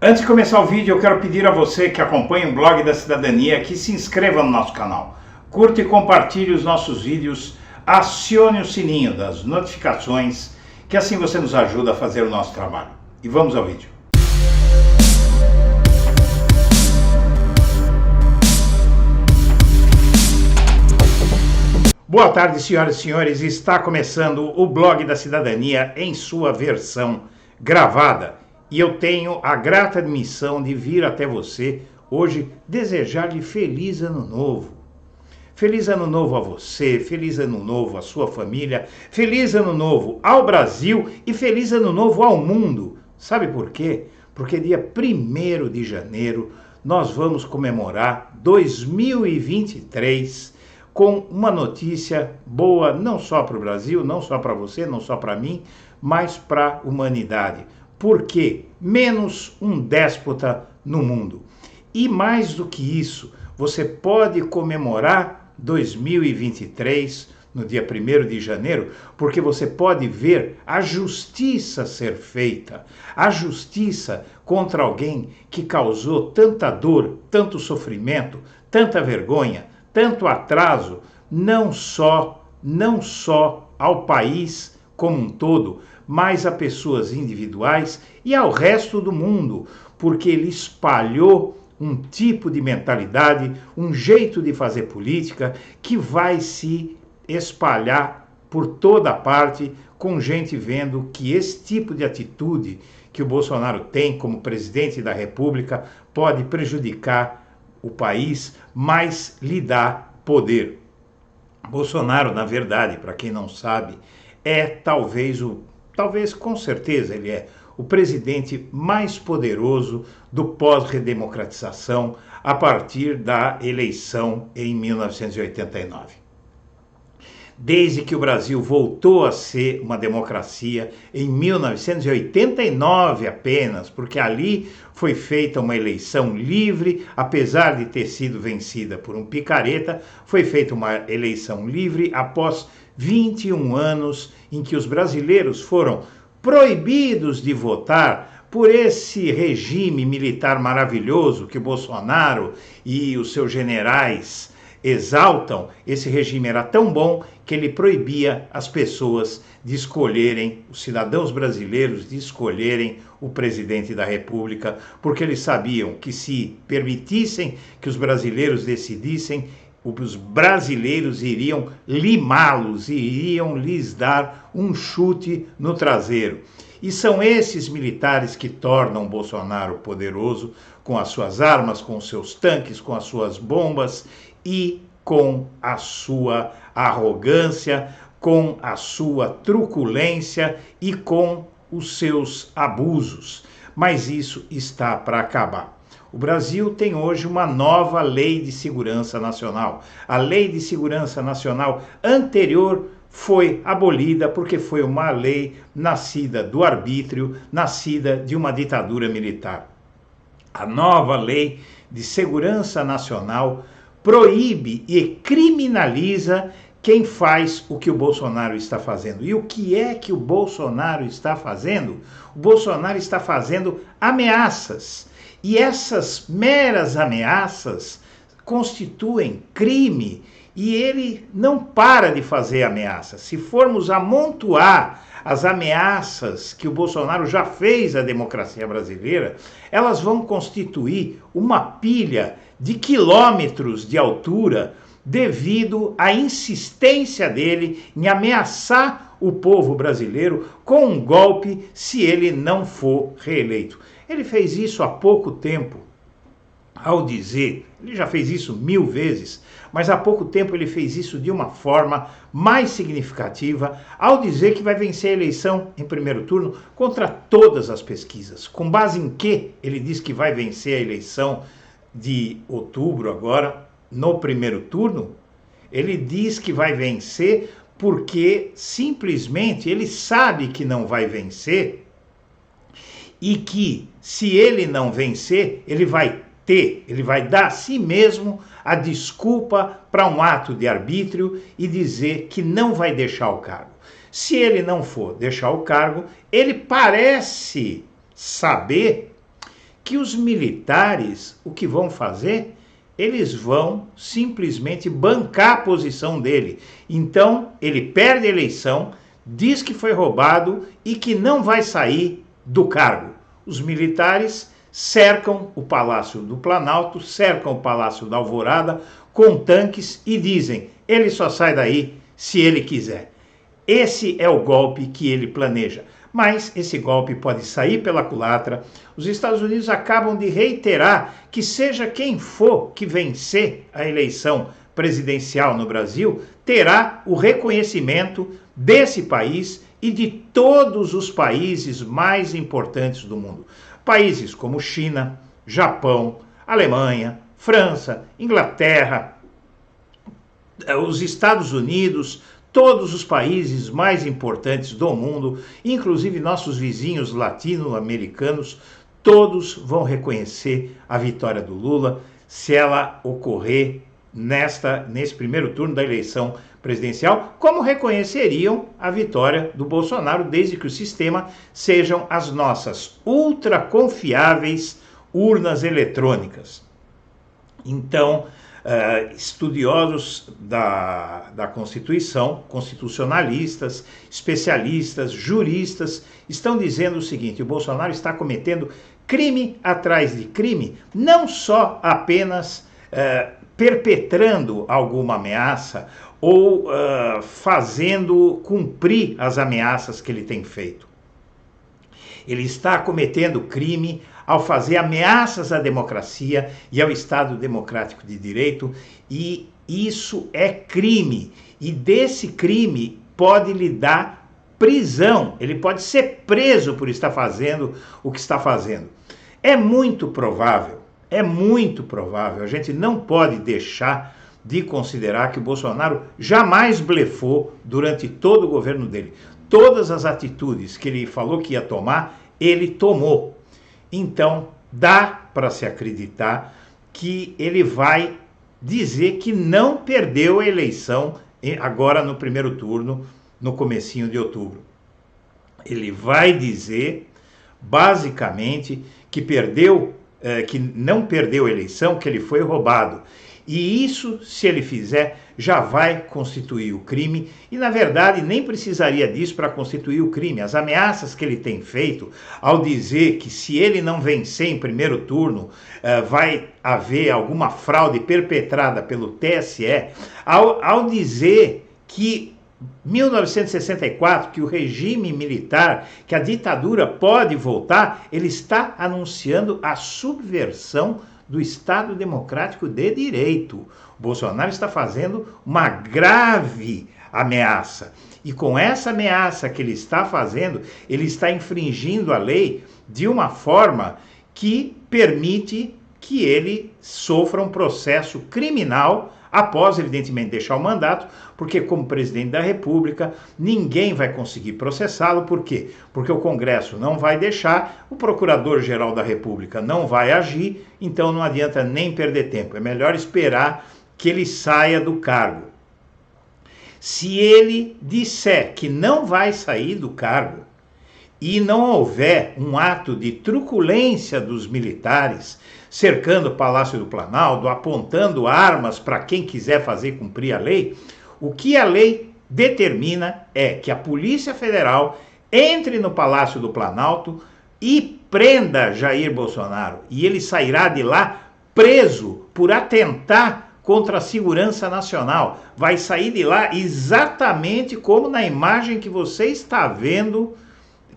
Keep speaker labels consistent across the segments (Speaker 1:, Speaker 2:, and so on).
Speaker 1: Antes de começar o vídeo, eu quero pedir a você que acompanha o Blog da Cidadania que se inscreva no nosso canal, curta e compartilhe os nossos vídeos, acione o sininho das notificações, que assim você nos ajuda a fazer o nosso trabalho. E vamos ao vídeo. Boa tarde, senhoras e senhores. Está começando o Blog da Cidadania em sua versão gravada. E eu tenho a grata missão de vir até você hoje desejar-lhe feliz ano novo. Feliz ano novo a você, feliz ano novo à sua família, feliz ano novo ao Brasil e feliz ano novo ao mundo. Sabe por quê? Porque dia 1º de janeiro nós vamos comemorar 2023 com uma notícia boa não só para o Brasil, não só para você, não só para mim, mas para a humanidade. Porque menos um déspota no mundo. E mais do que isso, você pode comemorar 2023 no dia 1º de janeiro, porque você pode ver a justiça ser feita, a justiça contra alguém que causou tanta dor, tanto sofrimento, tanta vergonha, tanto atraso, não só ao país como um todo, mas a pessoas individuais e ao resto do mundo, porque ele espalhou um tipo de mentalidade, um jeito de fazer política que vai se espalhar por toda parte, com gente vendo que esse tipo de atitude que o Bolsonaro tem como presidente da República pode prejudicar o país, mas lhe dá poder. Bolsonaro, na verdade, para quem não sabe, é talvez com certeza ele é o presidente mais poderoso do pós-redemocratização a partir da eleição em 1989. Desde que o Brasil voltou a ser uma democracia em 1989 apenas, porque ali foi feita uma eleição livre, apesar de ter sido vencida por um picareta, foi feita uma eleição livre após 21 anos em que os brasileiros foram proibidos de votar por esse regime militar maravilhoso que o Bolsonaro e os seus generais exaltam. Esse regime era tão bom que ele proibia as pessoas de escolherem, os cidadãos brasileiros de escolherem o presidente da República, porque eles sabiam que se permitissem que os brasileiros decidissem, os brasileiros iriam limá-los, iriam lhes dar um chute no traseiro. E são esses militares que tornam Bolsonaro poderoso com as suas armas, com os seus tanques, com as suas bombas e com a sua arrogância, com a sua truculência e com os seus abusos. Mas isso está para acabar. O Brasil tem hoje uma nova Lei de Segurança Nacional. A Lei de Segurança Nacional anterior foi abolida porque foi uma lei nascida do arbítrio, nascida de uma ditadura militar. A nova Lei de Segurança Nacional proíbe e criminaliza quem faz o que o Bolsonaro está fazendo. E o que é que o Bolsonaro está fazendo? O Bolsonaro está fazendo ameaças. E essas meras ameaças constituem crime e ele não para de fazer ameaças. Se formos amontoar as ameaças que o Bolsonaro já fez à democracia brasileira, elas vão constituir uma pilha de quilômetros de altura devido à insistência dele em ameaçar o povo brasileiro com um golpe se ele não for reeleito. Ele fez isso há pouco tempo, ao dizer, ele já fez isso 1000 vezes, mas há pouco tempo ele fez isso de uma forma mais significativa, ao dizer que vai vencer a eleição em primeiro turno contra todas as pesquisas. Com base em que ele diz que vai vencer a eleição de outubro agora, no primeiro turno? Ele diz que vai vencer porque simplesmente ele sabe que não vai vencer e que se ele não vencer, ele vai dar a si mesmo a desculpa para um ato de arbítrio e dizer que não vai deixar o cargo. Se ele não for deixar o cargo, ele parece saber que os militares, o que vão fazer? Eles vão simplesmente bancar a posição dele. Então, ele perde a eleição, diz que foi roubado e que não vai sair do cargo. Os militares cercam o Palácio do Planalto, cercam o Palácio da Alvorada com tanques e dizem: ele só sai daí se ele quiser. Esse é o golpe que ele planeja. Mas esse golpe pode sair pela culatra. Os Estados Unidos acabam de reiterar que seja quem for que vencer a eleição presidencial no Brasil, terá o reconhecimento desse país e de todos os países mais importantes do mundo. Países como China, Japão, Alemanha, França, Inglaterra, os Estados Unidos, todos os países mais importantes do mundo, inclusive nossos vizinhos latino-americanos, todos vão reconhecer a vitória do Lula se ela ocorrer nesse primeiro turno da eleição presidencial, como reconheceriam a vitória do Bolsonaro, desde que o sistema sejam as nossas ultra confiáveis urnas eletrônicas. Então, estudiosos da Constituição, constitucionalistas, especialistas, juristas, estão dizendo o seguinte: o Bolsonaro está cometendo crime atrás de crime, não só apenas perpetrando alguma ameaça ou fazendo cumprir as ameaças que ele tem feito. Ele está cometendo crime ao fazer ameaças à democracia e ao Estado Democrático de Direito, e isso é crime. E desse crime pode lhe dar prisão, ele pode ser preso por estar fazendo o que está fazendo. É muito provável, a gente não pode deixar de considerar que o Bolsonaro jamais blefou durante todo o governo dele. Todas as atitudes que ele falou que ia tomar, ele tomou. Então, dá para se acreditar que ele vai dizer que não perdeu a eleição agora no primeiro turno, no comecinho de outubro. Ele vai dizer, basicamente, que não perdeu a eleição, que ele foi roubado. E isso, se ele fizer, já vai constituir o crime, e na verdade nem precisaria disso para constituir o crime. As ameaças que ele tem feito, ao dizer que se ele não vencer em primeiro turno, vai haver alguma fraude perpetrada pelo TSE, ao dizer que 1964, que o regime militar, que a ditadura pode voltar, ele está anunciando a subversão do Estado Democrático de Direito. O Bolsonaro está fazendo uma grave ameaça. E com essa ameaça que ele está fazendo, ele está infringindo a lei de uma forma que permite que ele sofra um processo criminal após, evidentemente, deixar o mandato, porque como presidente da República, ninguém vai conseguir processá-lo. Por quê? Porque o Congresso não vai deixar, o Procurador-Geral da República não vai agir, então não adianta nem perder tempo. É melhor esperar que ele saia do cargo. Se ele disser que não vai sair do cargo e não houver um ato de truculência dos militares, cercando o Palácio do Planalto, apontando armas para quem quiser fazer cumprir a lei, o que a lei determina é que a Polícia Federal entre no Palácio do Planalto e prenda Jair Bolsonaro. E ele sairá de lá preso por atentar contra a segurança nacional. Vai sair de lá exatamente como na imagem que você está vendo,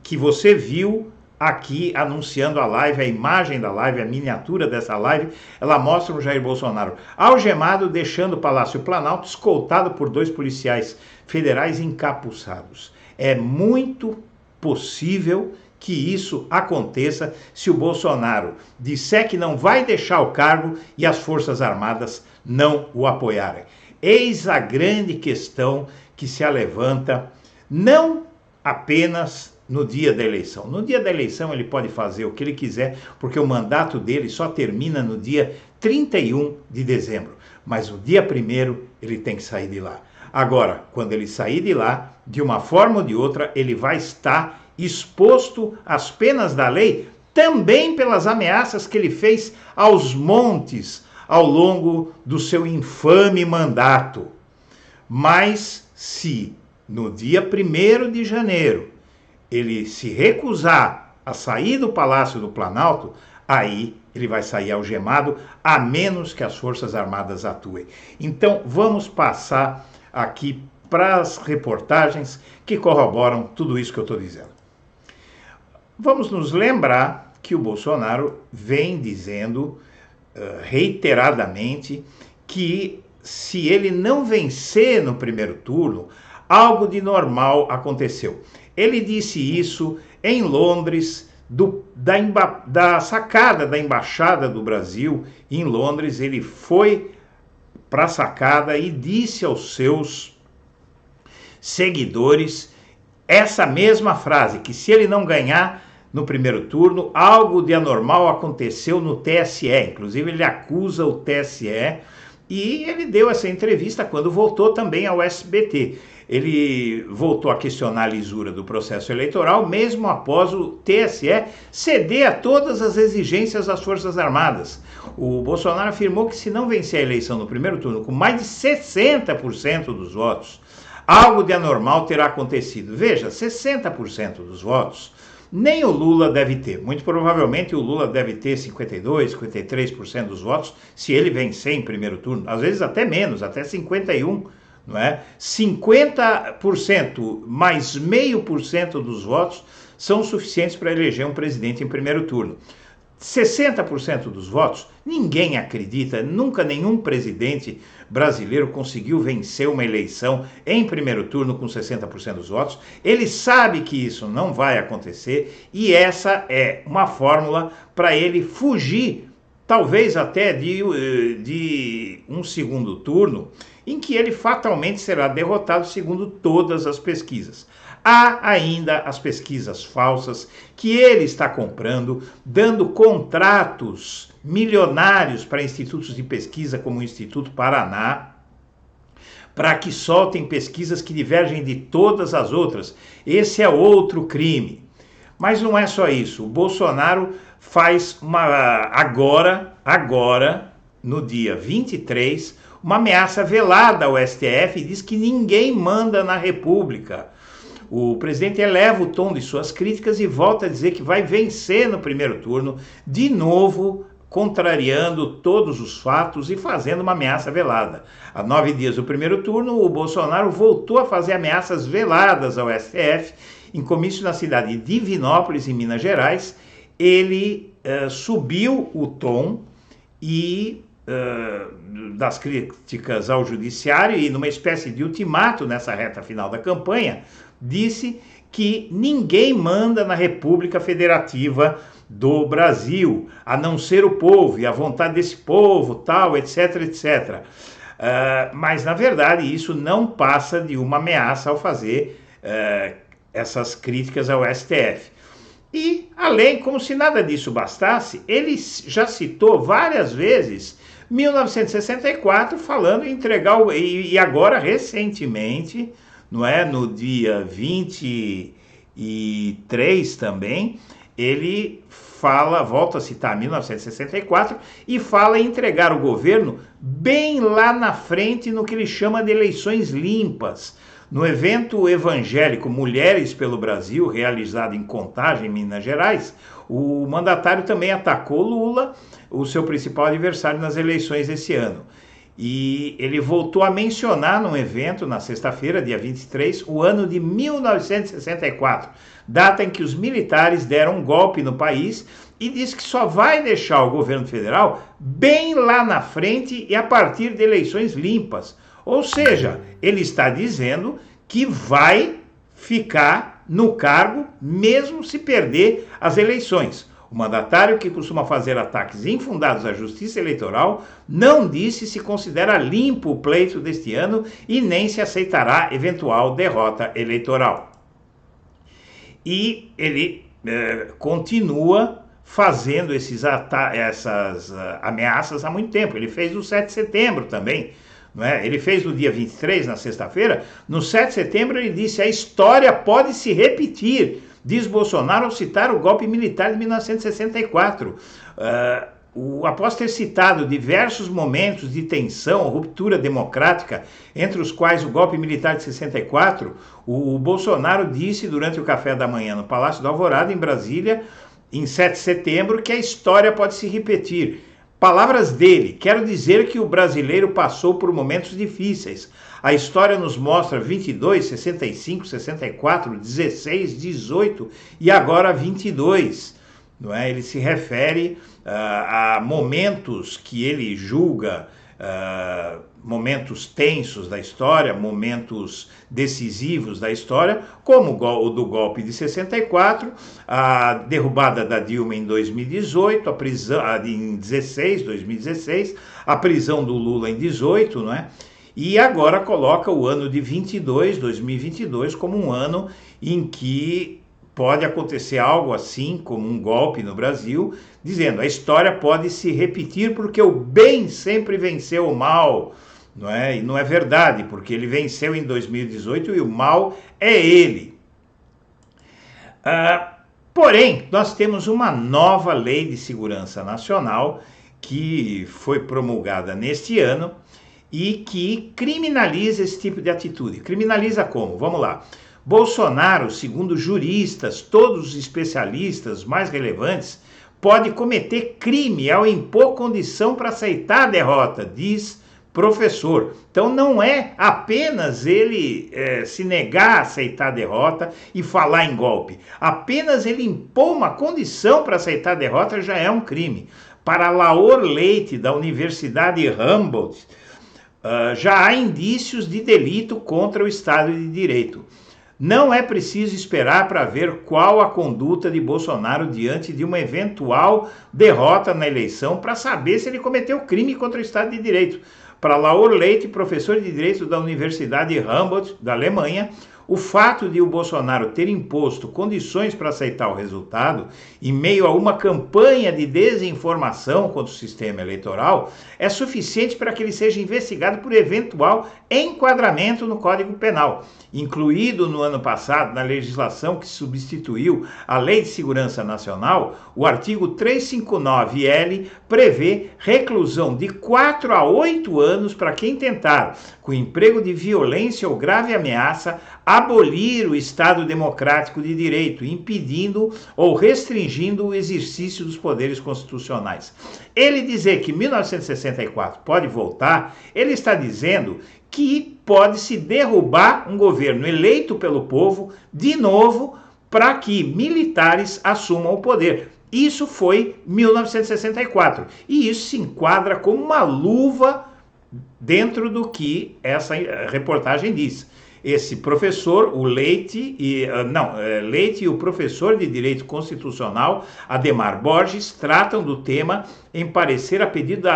Speaker 1: que você viu aqui anunciando a live, a imagem da live, a miniatura dessa live, ela mostra o Jair Bolsonaro algemado, deixando o Palácio Planalto, escoltado por 2 policiais federais encapuçados. É muito possível que isso aconteça se o Bolsonaro disser que não vai deixar o cargo e as Forças Armadas não o apoiarem. Eis a grande questão que se levanta, não apenas no dia da eleição. No dia da eleição ele pode fazer o que ele quiser, porque o mandato dele só termina no dia 31 de dezembro. Mas no dia 1º ele tem que sair de lá. Agora, quando ele sair de lá, de uma forma ou de outra, ele vai estar exposto às penas da lei também pelas ameaças que ele fez aos montes ao longo do seu infame mandato. Mas se no dia 1º de janeiro ele se recusar a sair do Palácio do Planalto, aí ele vai sair algemado, a menos que as Forças Armadas atuem. Então vamos passar aqui para as reportagens que corroboram tudo isso que eu estou dizendo. Vamos nos lembrar que o Bolsonaro vem dizendo reiteradamente que se ele não vencer no primeiro turno, algo de normal aconteceu. Ele disse isso em Londres, da sacada da Embaixada do Brasil em Londres. Ele foi para a sacada e disse aos seus seguidores essa mesma frase, que se ele não ganhar no primeiro turno, algo de anormal aconteceu no TSE. Inclusive ele acusa o TSE, e ele deu essa entrevista quando voltou também ao SBT. Ele voltou a questionar a lisura do processo eleitoral, mesmo após o TSE ceder a todas as exigências das Forças Armadas. O Bolsonaro afirmou que se não vencer a eleição no primeiro turno com mais de 60% dos votos, algo de anormal terá acontecido. Veja, 60% dos votos nem o Lula deve ter. Muito provavelmente o Lula deve ter 52%, 53% dos votos se ele vencer em primeiro turno. Às vezes até menos, até 51%. Não é? 50% mais 0,5% dos votos são suficientes para eleger um presidente em primeiro turno. 60% dos votos, ninguém acredita, nunca nenhum presidente brasileiro conseguiu vencer uma eleição em primeiro turno com 60% dos votos. Ele sabe que isso não vai acontecer e essa é uma fórmula para ele fugir, talvez até de um segundo turno, em que ele fatalmente será derrotado segundo todas as pesquisas. Há ainda as pesquisas falsas que ele está comprando, dando contratos milionários para institutos de pesquisa como o Instituto Paraná, para que soltem pesquisas que divergem de todas as outras. Esse é outro crime. Mas não é só isso. O Bolsonaro faz agora, no dia 23, uma ameaça velada ao STF e diz que ninguém manda na República. O presidente eleva o tom de suas críticas e volta a dizer que vai vencer no primeiro turno, de novo contrariando todos os fatos e fazendo uma ameaça velada. Há 9 dias do primeiro turno, o Bolsonaro voltou a fazer ameaças veladas ao STF. Em comício na cidade de Divinópolis, em Minas Gerais, ele subiu o tom e das críticas ao judiciário e numa espécie de ultimato nessa reta final da campanha, disse que ninguém manda na República Federativa do Brasil, a não ser o povo e a vontade desse povo, tal, etc, etc. Mas, na verdade, isso não passa de uma ameaça ao fazer essas críticas ao STF. E, além, como se nada disso bastasse, ele já citou várias vezes 1964, falando em entregar, e agora, recentemente, não é? No dia 23 também, ele volta a citar 1964 e fala em entregar o governo bem lá na frente no que ele chama de eleições limpas. No evento evangélico Mulheres pelo Brasil, realizado em Contagem, Minas Gerais, o mandatário também atacou Lula, o seu principal adversário nas eleições desse ano. E ele voltou a mencionar num evento, na sexta-feira, dia 23, o ano de 1964, data em que os militares deram um golpe no país, e disse que só vai deixar o governo federal bem lá na frente e a partir de eleições limpas. Ou seja, ele está dizendo que vai ficar no cargo mesmo se perder as eleições. O mandatário, que costuma fazer ataques infundados à justiça eleitoral, não disse se considera limpo o pleito deste ano e nem se aceitará eventual derrota eleitoral. E ele continua fazendo essas ameaças há muito tempo. Ele fez no 7 de setembro também. Não é? Ele fez no dia 23, na sexta-feira. No 7 de setembro ele disse: a história pode se repetir. diz Bolsonaro ao citar o golpe militar de 1964. Após ter citado diversos momentos de tensão, ruptura democrática, entre os quais o golpe militar de 64, o Bolsonaro disse durante o café da manhã no Palácio da Alvorada, em Brasília, em 7 de setembro, que a história pode se repetir. Palavras dele: quero dizer que o brasileiro passou por momentos difíceis. A história nos mostra 22, 65, 64, 16, 18 e agora 22. Não é? Ele se refere a momentos que ele julga momentos tensos da história, momentos decisivos da história, como o do golpe de 64, a derrubada da Dilma em 2018, a prisão em 2016, a prisão do Lula em 18, não é? E agora coloca o ano de 2022, como um ano em que pode acontecer algo assim, como um golpe no Brasil, dizendo: a história pode se repetir porque o bem sempre venceu o mal, não é? E não é verdade, porque ele venceu em 2018 e o mal é ele. Porém, nós temos uma nova Lei de Segurança Nacional que foi promulgada neste ano e que criminaliza esse tipo de atitude. Criminaliza como? Vamos lá. Bolsonaro, segundo juristas, todos os especialistas mais relevantes, pode cometer crime ao impor condição para aceitar a derrota, diz professor. Então não é apenas ele se negar a aceitar a derrota e falar em golpe. Apenas ele impor uma condição para aceitar a derrota já é um crime. Para Laor Leite, da Universidade Humboldt, já há indícios de delito contra o Estado de Direito. Não é preciso esperar para ver qual a conduta de Bolsonaro diante de uma eventual derrota na eleição para saber se ele cometeu crime contra o Estado de Direito. Para Laor Leite, professor de Direito da Universidade Humboldt, da Alemanha, o fato de o Bolsonaro ter imposto condições para aceitar o resultado, em meio a uma campanha de desinformação contra o sistema eleitoral, é suficiente para que ele seja investigado por eventual enquadramento no Código Penal. Incluído no ano passado na legislação que substituiu a Lei de Segurança Nacional, o artigo 359-L prevê reclusão de 4 a 8 anos para quem tentar, com emprego de violência ou grave ameaça, abolir o Estado democrático de direito, impedindo ou restringindo o exercício dos poderes constitucionais. Ele dizer que 1964 pode voltar, ele está dizendo que pode-se derrubar um governo eleito pelo povo de novo para que militares assumam o poder. Isso foi 1964 e isso se enquadra como uma luva dentro do que essa reportagem diz. Esse professor, o Leite e o professor de Direito Constitucional, Ademar Borges, tratam do tema em parecer a pedido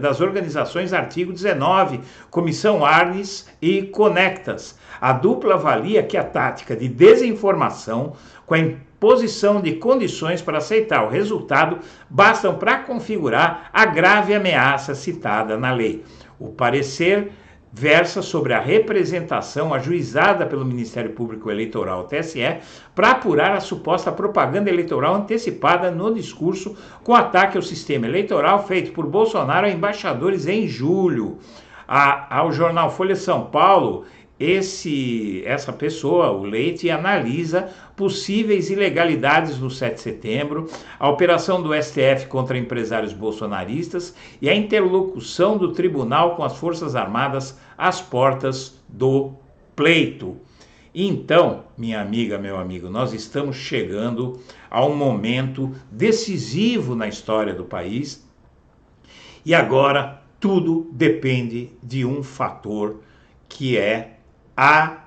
Speaker 1: das organizações Artigo 19, Comissão Arnes e Conectas. A dupla avalia que a tática de desinformação, com a imposição de condições para aceitar o resultado, bastam para configurar a grave ameaça citada na lei. O parecer versa sobre a representação ajuizada pelo Ministério Público Eleitoral, TSE, para apurar a suposta propaganda eleitoral antecipada no discurso com ataque ao sistema eleitoral feito por Bolsonaro a embaixadores em julho. Ao jornal Folha de São Paulo, essa pessoa, o Leite, analisa possíveis ilegalidades no 7 de setembro, a operação do STF contra empresários bolsonaristas e a interlocução do tribunal com as Forças Armadas às portas do pleito. Então, minha amiga, meu amigo, nós estamos chegando a um momento decisivo na história do país e agora tudo depende de um fator, que é a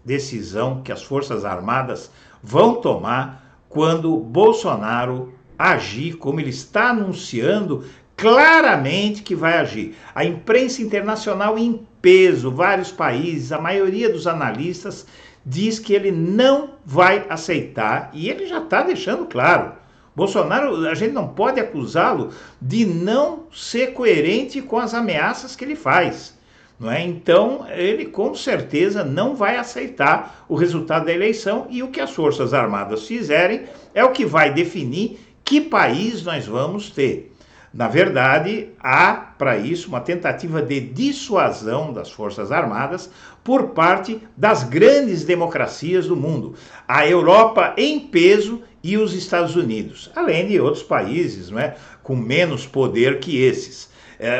Speaker 1: decisão que as Forças Armadas vão tomar quando Bolsonaro agir como ele está anunciando claramente que vai agir. A imprensa internacional em peso, vários países, a maioria dos analistas diz que ele não vai aceitar e ele já está deixando claro. Bolsonaro, a gente não pode acusá-lo de não ser coerente com as ameaças que ele faz. não é? Então, ele com certeza não vai aceitar o resultado da eleição, e o que as Forças Armadas fizerem é o que vai definir que país nós vamos ter. Na verdade, há para isso uma tentativa de dissuasão das Forças Armadas por parte das grandes democracias do mundo, a Europa em peso e os Estados Unidos, além de outros países, não é, com menos poder que esses.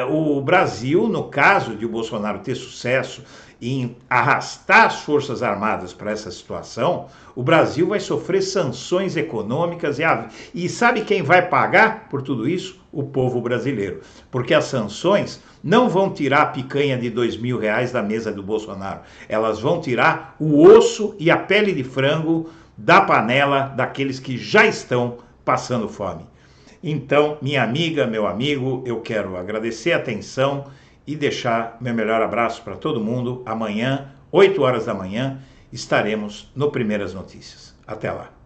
Speaker 1: O Brasil, no caso de o Bolsonaro ter sucesso em arrastar as Forças Armadas para essa situação, o Brasil vai sofrer sanções econômicas e sabe quem vai pagar por tudo isso? O povo brasileiro. Porque as sanções não vão tirar a picanha de R$2.000 da mesa do Bolsonaro. Elas vão tirar o osso e a pele de frango da panela daqueles que já estão passando fome. Então, minha amiga, meu amigo, eu quero agradecer a atenção e deixar meu melhor abraço para todo mundo. Amanhã, 8 horas da manhã, estaremos no Primeiras Notícias. Até lá.